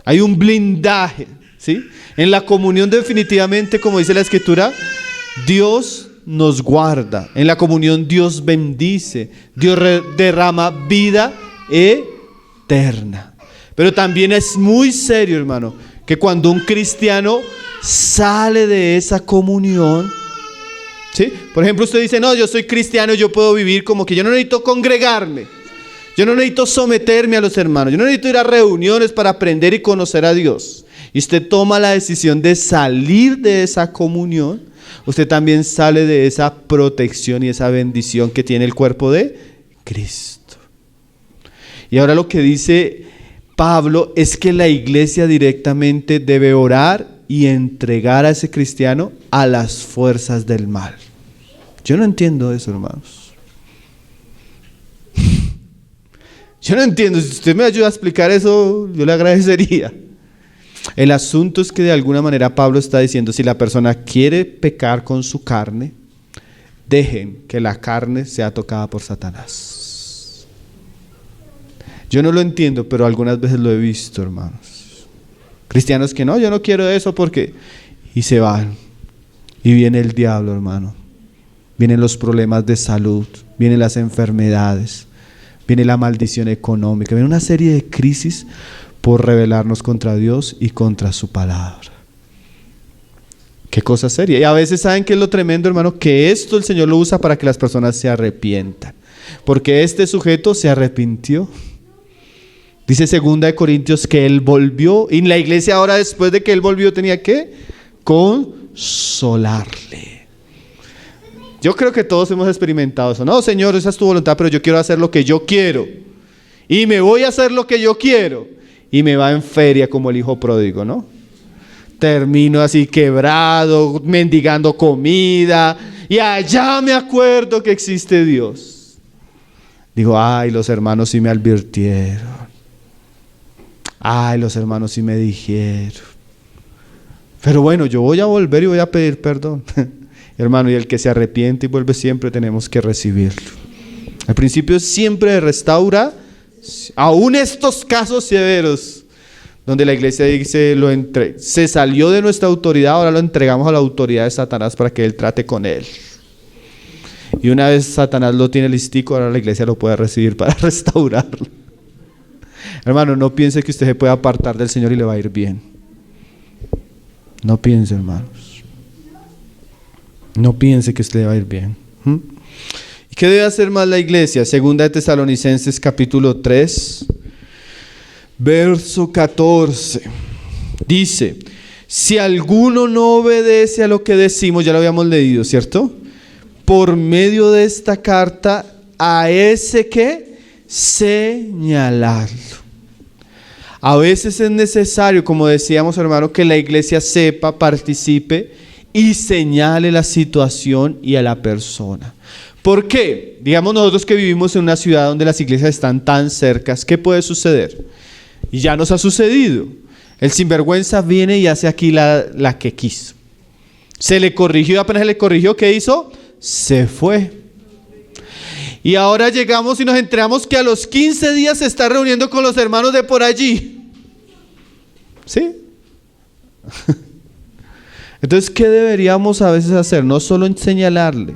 [SPEAKER 2] Hay un blindaje, ¿sí? En la comunión definitivamente, como dice la Escritura, Dios nos guarda. En la comunión Dios bendice. Dios derrama vida eterna. Pero también es muy serio, hermano, que cuando un cristiano sale de esa comunión, ¿sí? Por ejemplo, usted dice: no, yo soy cristiano, yo puedo vivir como que yo no necesito congregarme, yo no necesito someterme a los hermanos, yo no necesito ir a reuniones para aprender y conocer a Dios. Y usted toma la decisión de salir de esa comunión, usted también sale de esa protección y esa bendición que tiene el cuerpo de Cristo. Y ahora lo que dice Pablo es que la iglesia directamente debe orar y entregar a ese cristiano a las fuerzas del mal. Yo no entiendo eso, hermanos. Yo no entiendo. Si usted me ayuda a explicar eso, yo le agradecería. El asunto es que de alguna manera Pablo está diciendo, si la persona quiere pecar con su carne, dejen que la carne sea tocada por Satanás. Yo no lo entiendo, pero algunas veces lo he visto, hermanos. Cristianos que no, yo no quiero eso porque... Y se van. Y viene el diablo, hermano. Vienen los problemas de salud, vienen las enfermedades, viene la maldición económica, viene una serie de crisis por rebelarnos contra Dios y contra su palabra. Qué cosa seria. Y a veces, ¿saben qué es lo tremendo, hermano? Que esto el Señor lo usa para que las personas se arrepientan. Porque este sujeto se arrepintió. Dice 2 Corintios que él volvió, y la iglesia ahora, después de que él volvió, tenía que consolarle. Yo creo que todos hemos experimentado eso. No, Señor, esa es tu voluntad, pero yo quiero hacer lo que yo quiero. Y me voy a hacer lo que yo quiero. Y me va en feria como el hijo pródigo, ¿no? Termino así quebrado, mendigando comida. Y allá me acuerdo que existe Dios. Digo, ay, los hermanos sí me advirtieron. Ay, los hermanos sí me dijeron. Pero bueno, yo voy a volver y voy a pedir perdón. Hermano, y el que se arrepiente y vuelve siempre tenemos que recibirlo. Al principio siempre restaura, aún estos casos severos, donde la iglesia dice, se salió de nuestra autoridad, ahora lo entregamos a la autoridad de Satanás para que él trate con él. Y una vez Satanás lo tiene listico, ahora la iglesia lo puede recibir para restaurarlo. Hermano, no piense que usted se puede apartar del Señor y le va a ir bien. No piense, hermanos. No piense que usted le va a ir bien. ¿Y qué debe hacer más la iglesia? 2 de Tesalonicenses capítulo 3, verso 14. Dice, si alguno no obedece a lo que decimos, ya lo habíamos leído, ¿cierto? Por medio de esta carta, a ese que señalarlo. A veces es necesario, como decíamos, hermano, que la iglesia sepa, participe y señale la situación y a la persona. ¿Por qué? Digamos nosotros que vivimos en una ciudad donde las iglesias están tan cercas, ¿qué puede suceder? Y ya nos ha sucedido. El sinvergüenza viene y hace aquí la que quiso. Se le corrigió, apenas se le corrigió, ¿qué hizo? Se fue. Y ahora llegamos y nos enteramos que a los 15 días se está reuniendo con los hermanos de por allí. ¿Sí? Entonces, ¿qué deberíamos a veces hacer? No solo señalarle,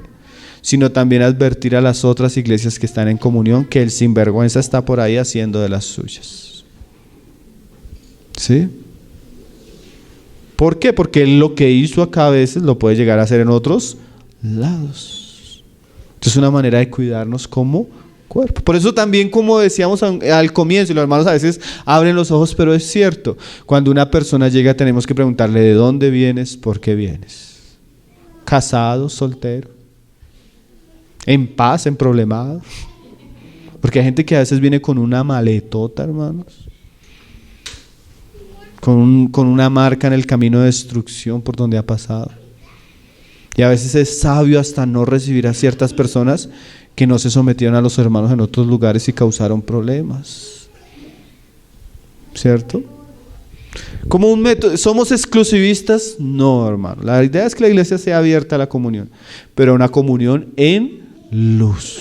[SPEAKER 2] sino también advertir a las otras iglesias que están en comunión que el sinvergüenza está por ahí haciendo de las suyas. ¿Sí? ¿Por qué? Porque lo que hizo acá a veces lo puede llegar a hacer en otros lados. Entonces, es una manera de cuidarnos como cuerpo. Por eso también, como decíamos al comienzo, y los hermanos a veces abren los ojos, pero es cierto, cuando una persona llega tenemos que preguntarle de dónde vienes, por qué vienes. Casado, soltero, en paz, en problemado. Porque hay gente que a veces viene con una maletota, hermanos, con una marca en el camino de destrucción por donde ha pasado. Y a veces es sabio hasta no recibir a ciertas personas que no se sometieron a los hermanos en otros lugares y causaron problemas. ¿Cierto? Como un método. ¿Somos exclusivistas? No, hermano. La idea es que la iglesia sea abierta a la comunión, pero una comunión en luz.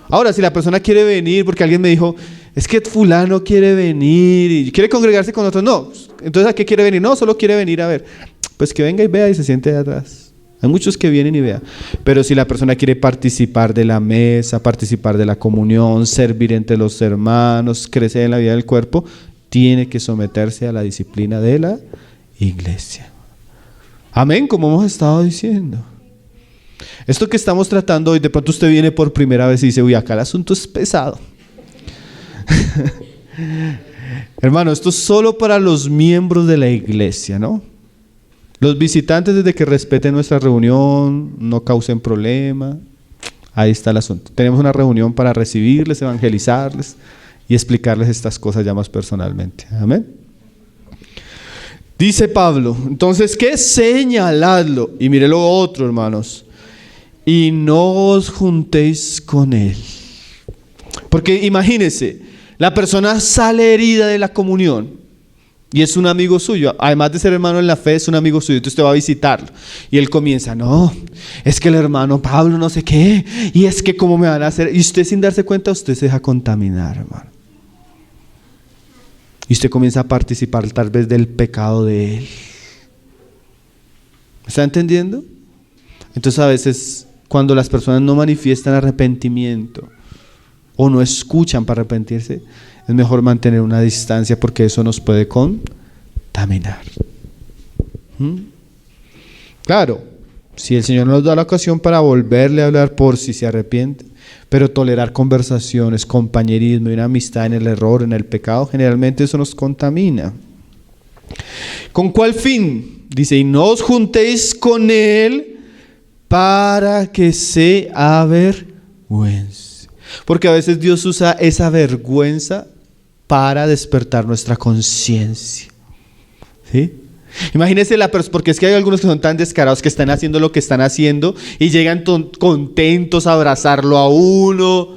[SPEAKER 2] Ahora, si la persona quiere venir, porque alguien me dijo, es que fulano quiere venir y quiere congregarse con otros, no. Entonces, ¿a qué quiere venir? No, solo quiere venir a ver. Pues que venga y vea y se siente de atrás. Hay muchos que vienen y vean. Pero si la persona quiere participar de la mesa, participar de la comunión, servir entre los hermanos, crecer en la vida del cuerpo, tiene que someterse a la disciplina de la iglesia. Amén, como hemos estado diciendo. Esto que estamos tratando hoy, de pronto usted viene por primera vez y dice, uy, acá el asunto es pesado. Hermano, esto es solo para los miembros de la iglesia, ¿no? Los visitantes, desde que respeten nuestra reunión, no causen problema, ahí está el asunto. Tenemos una reunión para recibirles, evangelizarles y explicarles estas cosas ya más personalmente. Amén. Dice Pablo, entonces, ¿qué? Señaladlo. Y mire lo otro, hermanos. Y no os juntéis con él. Porque imagínense, la persona sale herida de la comunión. Y es un amigo suyo, además de ser hermano en la fe, es un amigo suyo. Entonces usted va a visitarlo y él comienza, no, es que el hermano Pablo no sé qué, y es que cómo me van a hacer. Y usted, sin darse cuenta, usted se deja contaminar, hermano. Y usted comienza a participar tal vez del pecado de él. ¿Está entendiendo? Entonces a veces cuando las personas no manifiestan arrepentimiento o no escuchan para arrepentirse, es mejor mantener una distancia, porque eso nos puede contaminar. Claro, si el Señor nos da la ocasión para volverle a hablar por si se arrepiente, pero tolerar conversaciones, compañerismo y una amistad en el error, en el pecado, generalmente eso nos contamina. ¿Con cuál fin? Dice, y no os juntéis con él para que se avergüence. Porque a veces Dios usa esa vergüenza para despertar nuestra conciencia. ¿Sí? Imagínense porque es que hay algunos que son tan descarados que están haciendo lo que están haciendo y llegan contentos a abrazarlo a uno.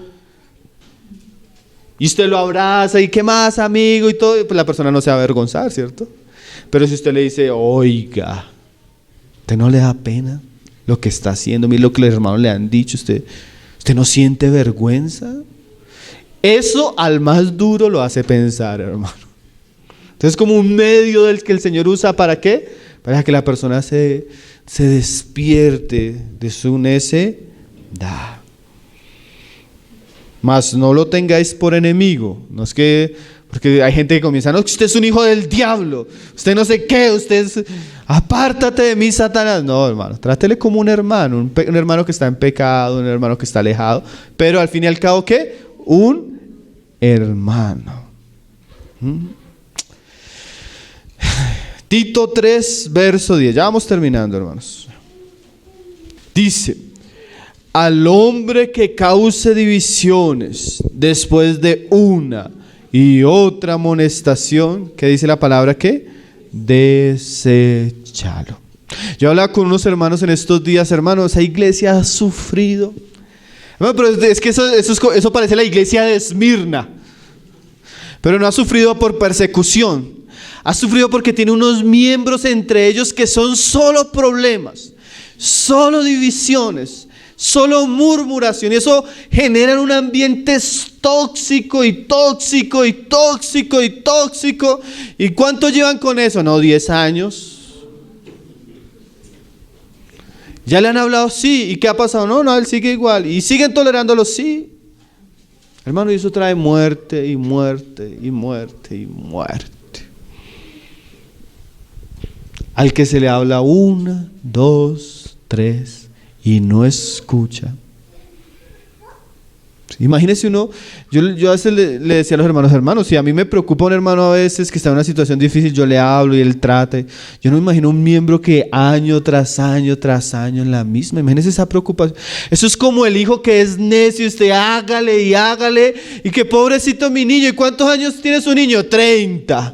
[SPEAKER 2] Y usted lo abraza y ¿qué más, amigo? Y todo, pues la persona no se va a avergonzar, ¿cierto? Pero si usted le dice, oiga, ¿usted no le da pena lo que está haciendo? Mire lo que los hermanos le han dicho. ¿Usted no siente vergüenza? Eso al más duro lo hace pensar, hermano. Entonces, como un medio del que el Señor usa, ¿para qué? Para que la persona se despierte de su necedad. Mas no lo tengáis por enemigo. No es que, porque hay gente que comienza, no, usted es un hijo del diablo, usted no sé qué, apártate de mí, Satanás. No, hermano, trátele como un hermano, un hermano que está en pecado, un hermano que está alejado, pero al fin y al cabo, ¿qué? Un hermano. Tito 3, verso 10. Ya vamos terminando, hermanos. Dice, al hombre que cause divisiones después de una y otra amonestación, ¿qué dice la palabra? ¿Qué? Desechalo. Yo hablaba con unos hermanos en estos días, hermanos, esa iglesia ha sufrido. Pero es que eso parece la iglesia de Esmirna. Pero no ha sufrido por persecución. Ha sufrido porque tiene unos miembros entre ellos que son solo problemas, solo divisiones, solo murmuración. Y eso genera un ambiente tóxico y tóxico y tóxico y tóxico. ¿Y cuánto llevan con eso? No, 10 años. ¿Ya le han hablado? Sí. ¿Y qué ha pasado? No, él sigue igual. ¿Y siguen tolerándolo? Sí. Hermano, y eso trae muerte y muerte y muerte y muerte. Al que se le habla 1, 2, 3 y no escucha. Imagínese uno, yo a veces le decía a los hermanos, si a mí me preocupa un hermano a veces que está en una situación difícil, yo le hablo y él trata. Yo no me imagino un miembro que año tras año tras año en la misma. Imagínese esa preocupación. Eso es como el hijo que es necio, usted hágale y hágale, y que pobrecito mi niño. ¿Y cuántos años tiene su niño? 30.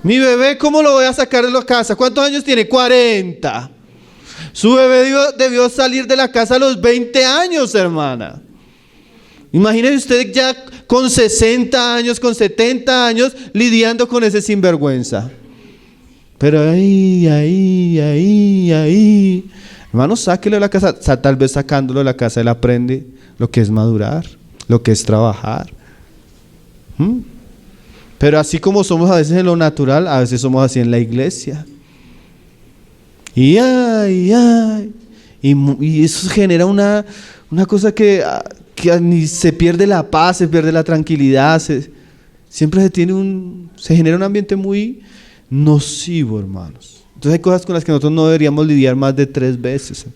[SPEAKER 2] Mi bebé, ¿cómo lo voy a sacar de la casa? ¿Cuántos años tiene? 40. Su bebé debió salir de la casa a los 20 años, hermana. Imagínese usted ya con 60 años, con 70 años, lidiando con ese sinvergüenza. Pero ahí. Hermano, sáquelo de la casa. Tal vez sacándolo de la casa él aprende lo que es madurar, lo que es trabajar. Pero así como somos a veces en lo natural, a veces somos así en la iglesia. Y eso genera una cosa que ni se pierde la paz, se pierde la tranquilidad, siempre se genera un ambiente muy nocivo, hermanos. Entonces hay cosas con las que nosotros no deberíamos lidiar más de 3 veces.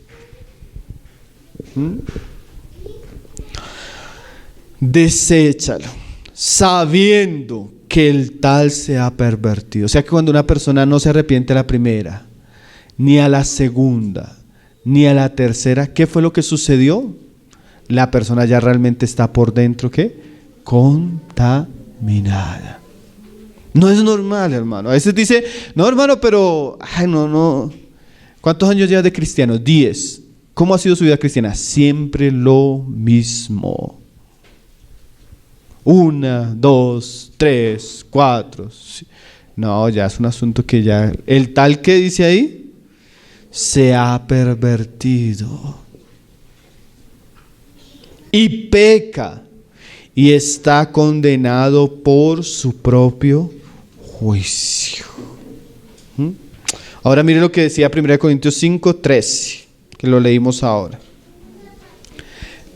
[SPEAKER 2] Deséchalo, sabiendo que el tal se ha pervertido. O sea que cuando una persona no se arrepiente a la primera, ni a la segunda, ni a la tercera, ¿qué fue lo que sucedió? La persona ya realmente está por dentro, ¿qué? Contaminada. No es normal, hermano. A veces dice, no, hermano, pero, no. ¿Cuántos años llevas de cristiano? 10. ¿Cómo ha sido su vida cristiana? Siempre lo mismo. 1, 2, 3, 4. No, ya es un asunto que ya... El tal que dice ahí se ha pervertido y peca y está condenado por su propio juicio. Ahora mire lo que decía 1 Corintios 5, 13, que lo leímos ahora.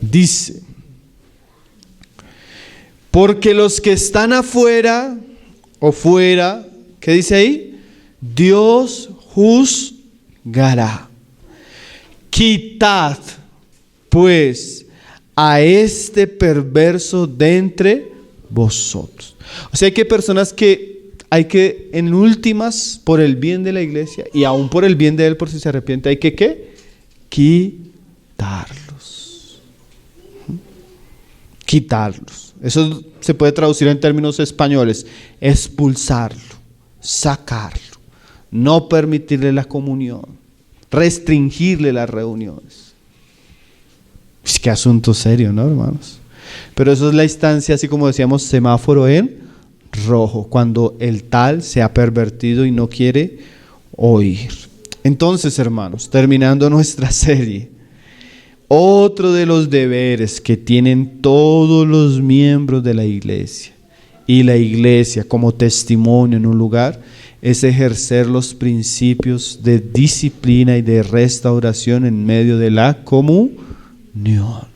[SPEAKER 2] Dice: porque los que están afuera o fuera, ¿qué dice ahí? Dios juzgará. Quitad pues a este perverso de entre vosotros. O sea, que hay personas que hay que, en últimas, por el bien de la iglesia y aún por el bien de él, por si se arrepiente, hay que ¿qué? Quitarlos. Quitarlos. Eso se puede traducir en términos españoles: expulsarlo, sacarlo, no permitirle la comunión, restringirle las reuniones. Es que asunto serio, ¿no, hermanos? Pero eso es la instancia, así como decíamos, semáforo en rojo, cuando el tal se ha pervertido y no quiere oír. Entonces, hermanos, terminando nuestra serie, otro de los deberes que tienen todos los miembros de la iglesia y la iglesia como testimonio en un lugar es ejercer los principios de disciplina y de restauración en medio de la comunión.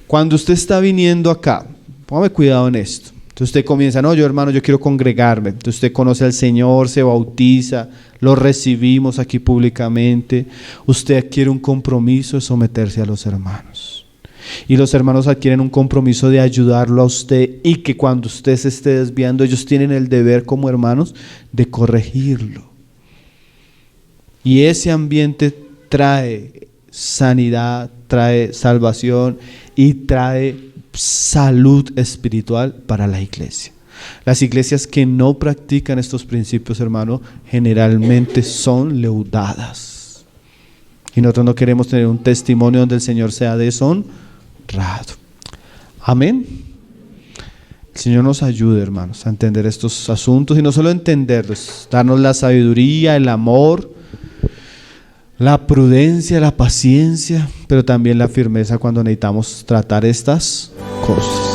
[SPEAKER 2] Cuando usted está viniendo acá, póngame cuidado en esto. Entonces usted comienza: no, yo hermano, yo quiero congregarme. Entonces usted conoce al Señor, se bautiza, lo recibimos aquí públicamente. Usted adquiere un compromiso de someterse a los hermanos. Y los hermanos adquieren un compromiso de ayudarlo a usted, y que cuando usted se esté desviando, ellos tienen el deber como hermanos de corregirlo. Y ese ambiente trae sanidad, trae salvación y trae salud espiritual para la iglesia. Las iglesias que no practican estos principios, hermano, generalmente son leudadas. Y nosotros no queremos tener un testimonio donde el Señor sea deshonrado. Amén. El Señor nos ayude, hermanos, a entender estos asuntos, y no solo entenderlos, darnos la sabiduría, el amor, la prudencia, la paciencia, pero también la firmeza cuando necesitamos tratar estas cosas.